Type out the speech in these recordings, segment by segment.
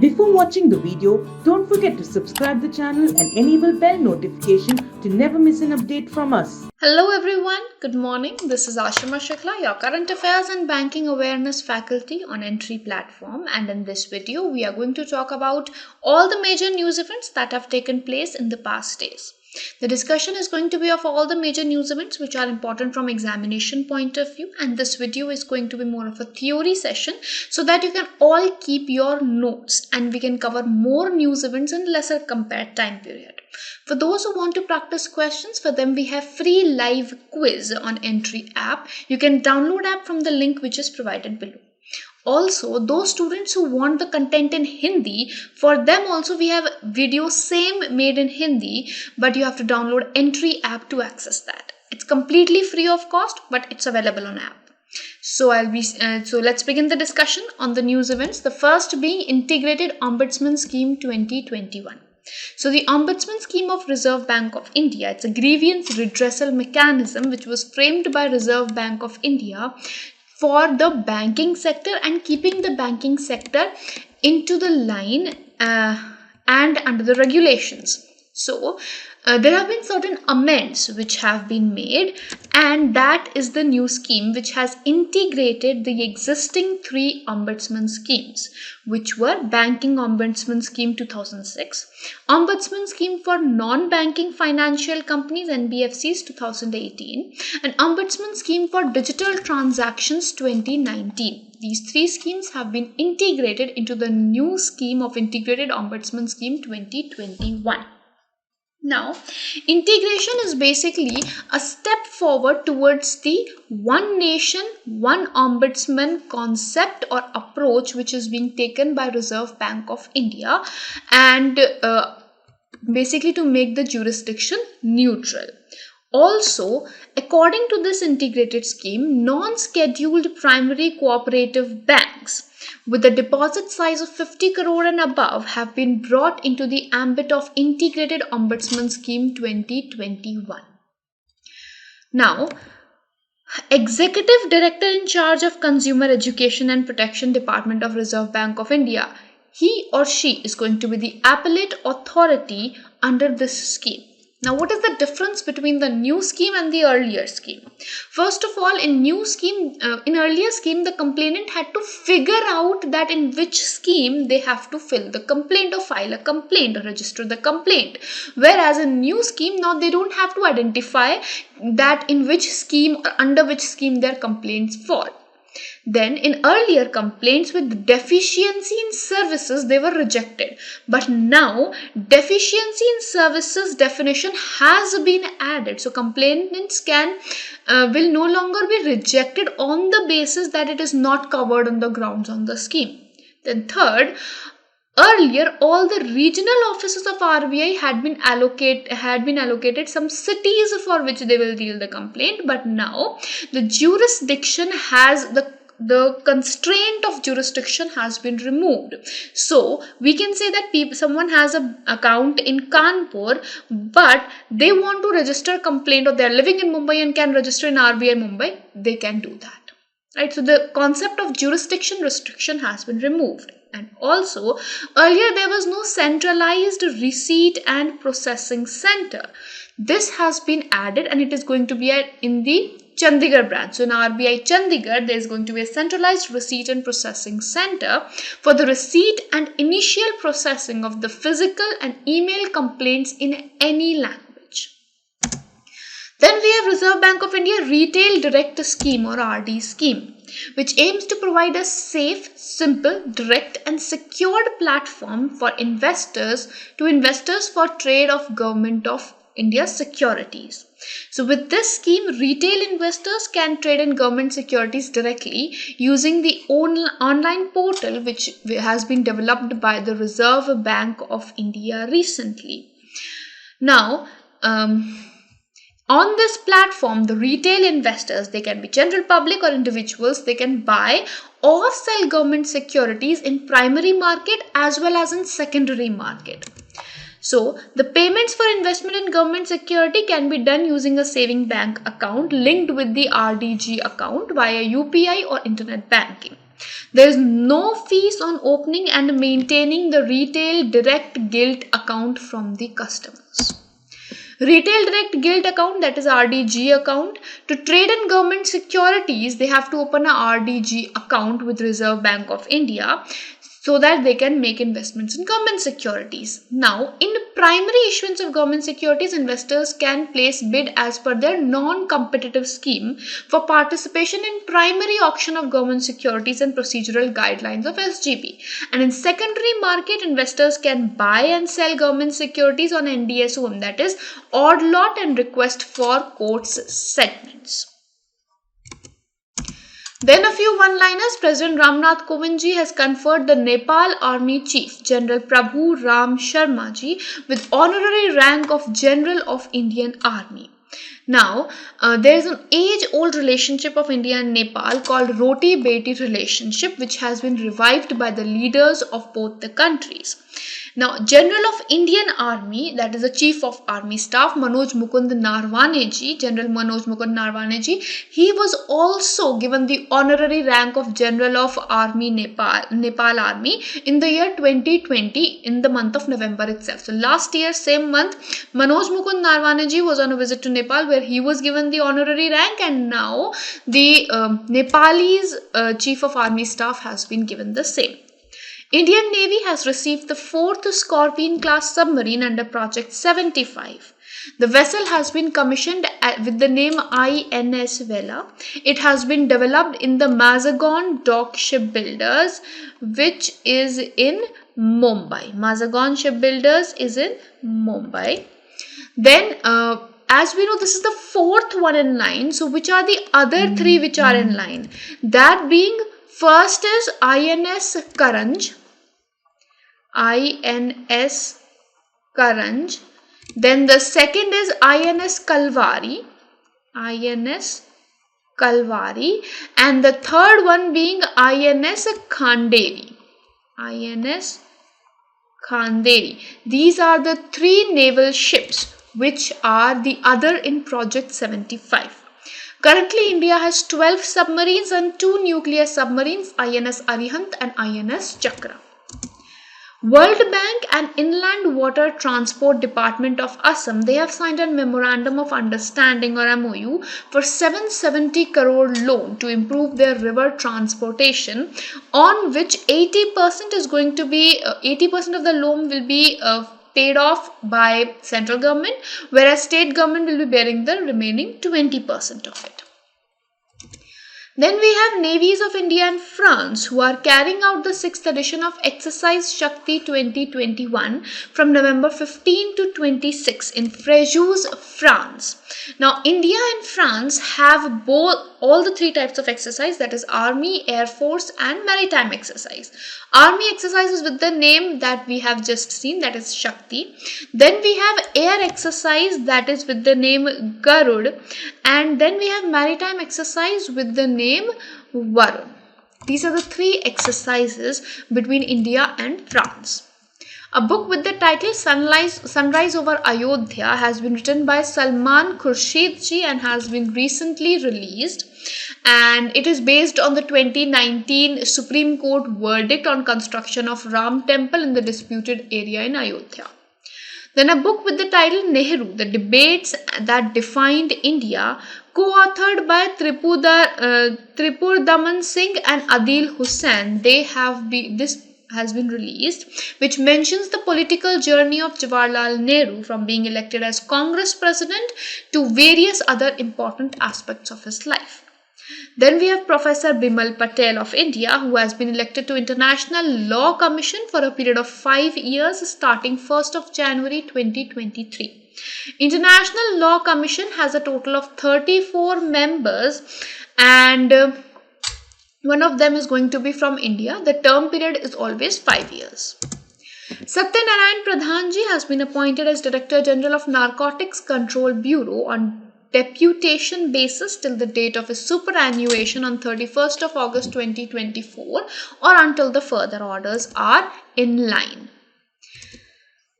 Before watching the video, don't forget to subscribe the channel and enable bell notification to never miss an update from us. Hello everyone, good morning. This is Sharma, your current affairs and banking awareness faculty on Entri platform, and in this video we are going to talk about all the major news events that have taken place in the past days. The discussion is going to be of all the major news events which are important from examination point of view, and this video is going to be more of a theory session so that you can all keep your notes and we can cover more news events in lesser compared time period. For those who want to practice questions, for them we have free live quiz on Entri app. You can download app from the link which is provided below. Also, those students who want the content in Hindi, for them also we have video same made in Hindi, but you have to download Entri app to access that. It's completely free of cost, but it's available on app. So let's begin the discussion on the news events. The first being Integrated Ombudsman Scheme 2021. So the Ombudsman Scheme of Reserve Bank of India, it's a grievance redressal mechanism which was framed by Reserve Bank of India for the banking sector and keeping the banking sector into the line and under the regulations. So there have been certain amendments which have been made, and that is the new scheme which has integrated the existing three ombudsman schemes, which were Banking Ombudsman Scheme 2006, Ombudsman Scheme for Non-Banking Financial Companies NBFCs 2018, and Ombudsman Scheme for Digital Transactions 2019. These three schemes have been integrated into the new scheme of Integrated Ombudsman Scheme 2021. Now, integration is basically a step forward towards the One Nation One Ombudsman concept or approach which is being taken by Reserve Bank of India, and basically to make the jurisdiction neutral. Also, according to this integrated scheme, non-scheduled primary cooperative banks with a deposit size of 50 crore and above have been brought into the ambit of Integrated Ombudsman Scheme 2021. Now, Executive Director in charge of Consumer Education and Protection Department of Reserve Bank of India, he or she is going to be the appellate authority under this scheme. Now, what is the difference between the new scheme and the earlier scheme? First of all, in earlier scheme, the complainant had to figure out that in which scheme they have to fill the complaint or file a complaint or register the complaint. Whereas in new scheme, now they don't have to identify that in which scheme or under which scheme their complaints fall. Then in earlier complaints with deficiency in services, they were rejected. But now deficiency in services definition has been added. So complainants will no longer be rejected on the basis that it is not covered on the grounds on the scheme. Then third, earlier, all the regional offices of RBI had been allocated some cities for which they will deal the complaint, but now the jurisdiction has the constraint of jurisdiction has been removed. So we can say that someone has an account in Kanpur, but they want to register a complaint, or they are living in Mumbai and can register in RBI Mumbai, they can do that. Right? So the concept of jurisdiction restriction has been removed. And also, earlier there was no centralized receipt and processing center. This has been added, and it is going to be in the Chandigarh branch. So in RBI Chandigarh, there is going to be a centralized receipt and processing center for the receipt and initial processing of the physical and email complaints in any language. Then we have Reserve Bank of India Retail Direct Scheme or RD scheme, which aims to provide a safe, simple, direct and secured platform for investors for trade of Government of India securities. So with this scheme, retail investors can trade in government securities directly using the online portal which has been developed by the Reserve Bank of India recently. Now, on this platform, the retail investors, they can be general public or individuals, they can buy or sell government securities in primary market as well as in secondary market. So, the payments for investment in government security can be done using a saving bank account linked with the RDG account via UPI or internet banking. There is no fees on opening and maintaining the retail direct gilt account from the customers. Retail direct gilt account, that is RDG account. To trade in government securities, they have to open a RDG account with Reserve Bank of India so that they can make investments in government securities. Now, in primary issuance of government securities, investors can place bid as per their non-competitive scheme for participation in primary auction of government securities and procedural guidelines of SGB. And in secondary market, investors can buy and sell government securities on NDSOM, that is odd lot and request for quotes segments. Then a few one-liners. President Ram Nath Kovind ji has conferred the Nepal Army Chief, General Prabhu Ram Sharma ji, with honorary rank of General of Indian Army. Now, there is an age-old relationship of India and Nepal called Roti Bet relationship, which has been revived by the leaders of both the countries. Now, General of Indian Army, that is the Chief of Army Staff, Manoj Mukund Narwane ji, General Manoj Mukund Narwane ji, he was also given the honorary rank of General of Army Nepal Army in the year 2020 in the month of November itself. So last year, same month, Manoj Mukund Narwane ji was on a visit to Nepal where he was given the honorary rank, and now the Nepalese Chief of Army Staff has been given the same. Indian Navy has received the 4th Scorpion class submarine under Project 75. The vessel has been commissioned with the name INS Vela. It has been developed in the Mazagon Dock Shipbuilders, which is in Mumbai. Mazagon Shipbuilders is in Mumbai. Then, as we know, this is the 4th one in line. So, which are the other 3 which are in line? That being, first is INS Karanj. INS Karanj. Then the second is INS Kalvari. INS Kalvari. And the third one being INS Khanderi. INS Khanderi. These are the 3 naval ships which are the other in Project 75. Currently, India has 12 submarines and 2 nuclear submarines, INS Arihant and INS Chakra. World Bank and Inland Water Transport Department of Assam, they have signed a Memorandum of Understanding or MOU for 770 crore loan to improve their river transportation, on which 80% is going to be 80% of the loan will be paid off by central government, whereas state government will be bearing the remaining 20% of it. Then we have navies of India and France who are carrying out the 6th edition of Exercise Shakti 2021 from November 15 to 26 in Fréjus, France. Now, India and France have all the 3 types of exercise, that is Army, Air Force and Maritime exercise. Army exercises with the name that we have just seen, that is Shakti. Then we have air exercise, that is with the name Garud, and then we have maritime exercise with the name Varun. These are the 3 exercises between India and France. A book with the title Sunrise over Ayodhya has been written by Salman Khurshid ji and has been recently released, and it is based on the 2019 Supreme Court verdict on construction of Ram Temple in the disputed area in Ayodhya. Then a book with the title Nehru, The Debates That Defined India, co-authored by Tripur Daman Singh and Adil Hussain. This has been released, which mentions the political journey of Jawaharlal Nehru from being elected as Congress president to various other important aspects of his life. Then we have Professor Bimal Patel of India, who has been elected to International Law Commission for a period of 5 years starting 1st of January 2023. International Law Commission has a total of 34 members, and one of them is going to be from India. The term period is always 5 years. Satyanarayan Pradhan ji has been appointed as Director General of Narcotics Control Bureau on deputation basis till the date of his superannuation on 31st of August 2024 or until the further orders are in line.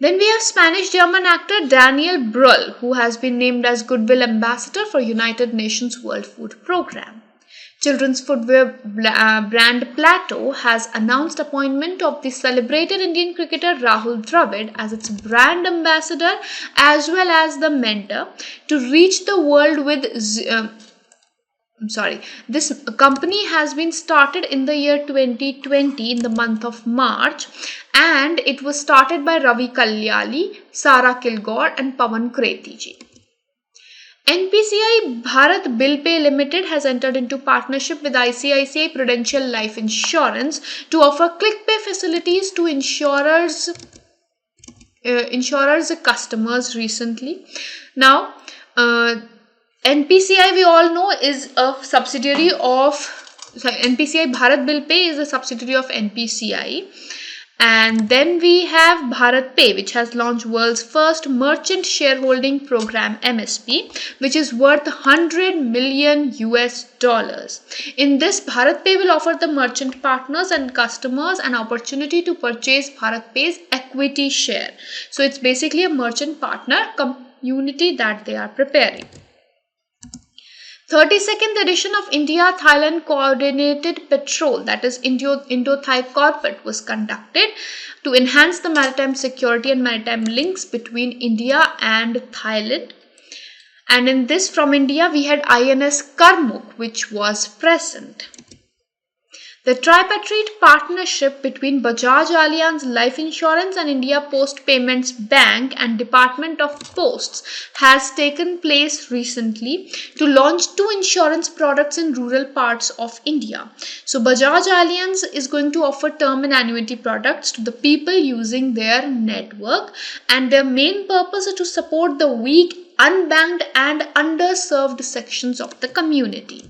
Then we have Spanish-German actor Daniel Brühl, who has been named as Goodwill Ambassador for United Nations World Food Programme. Children's footwear brand Plateau has announced appointment of the celebrated Indian cricketer Rahul Dravidas as its brand ambassador as well as the mentor to reach the world with this company has been started in the year 2020 in the month of March, and it was started by Ravi Kalyali, Sara Kilgore and Pawan Kreti ji. NPCI Bharat Bill Pay Limited has entered into partnership with ICICI Prudential Life Insurance to offer click pay facilities to insurers customers recently. Now, NPCI we all know is a subsidiary of NPCI Bharat Bill Pay is a subsidiary of NPCI. And then we have Bharat Pay, which has launched world's first merchant shareholding program MSP, which is worth $100 million. In this, Bharat Pay will offer the merchant partners and customers an opportunity to purchase Bharat Pay's equity share. So it's basically a merchant partner community that they are preparing. 32nd edition of India-Thailand coordinated patrol, that is Indo-Thal CORPAT, was conducted to enhance the maritime security and maritime links between India and Thailand. And in this, from India, we had INS Karmuk, which was present. The tripartite partnership between Bajaj Allianz Life Insurance and India Post Payments Bank and Department of Posts has taken place recently to launch 2 insurance products in rural parts of India. So Bajaj Allianz is going to offer term and annuity products to the people using their network, and their main purpose is to support the weak, unbanked and underserved sections of the community.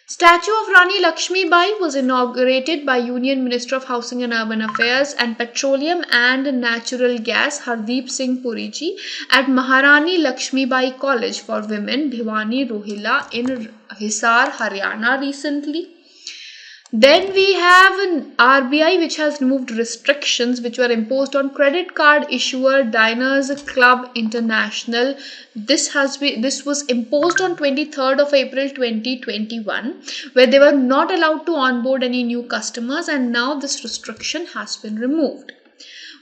Statue of Rani Lakshmi Bai was inaugurated by Union Minister of Housing and Urban Affairs and Petroleum and Natural Gas Hardeep Singh Puri ji at Maharani Lakshmi Bai College for Women, Bhiwani, Rohila in Hisar, Haryana recently. Then we have an RBI which has removed restrictions which were imposed on credit card issuer Diners Club International. This was imposed on 23rd of April 2021, where they were not allowed to onboard any new customers, and now this restriction has been removed.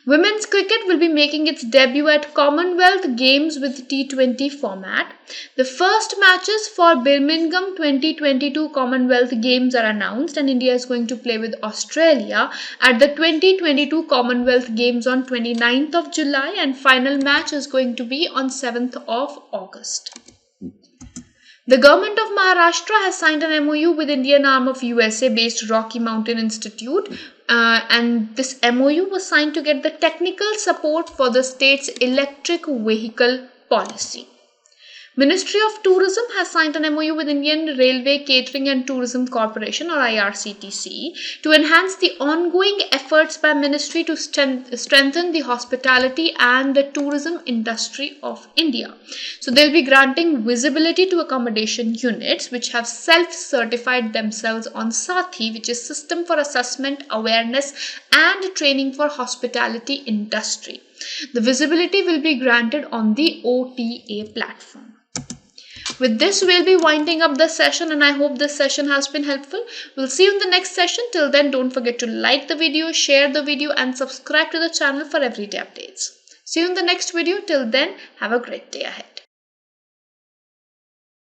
Women's cricket will be making its debut at Commonwealth Games with T20 format. The first matches for Birmingham 2022 Commonwealth Games are announced, and India is going to play with Australia at the 2022 Commonwealth Games on 29th of July, and final match is going to be on 7th of August. The government of Maharashtra has signed an MOU with Indian arm of USA-based Rocky Mountain Institute, and this MOU was signed to get the technical support for the state's electric vehicle policy. Ministry of Tourism has signed an MOU with Indian Railway Catering and Tourism Corporation or IRCTC to enhance the ongoing efforts by ministry to strengthen the hospitality and the tourism industry of India. So they'll be granting visibility to accommodation units which have self-certified themselves on SATHI, which is System for Assessment, Awareness and Training for Hospitality Industry. The visibility will be granted on the OTA platform. With this, we'll be winding up the session, and I hope this session has been helpful. We'll see you in the next session. Till then, don't forget to like the video, share the video and subscribe to the channel for everyday updates. See you in the next video. Till then, have a great day ahead.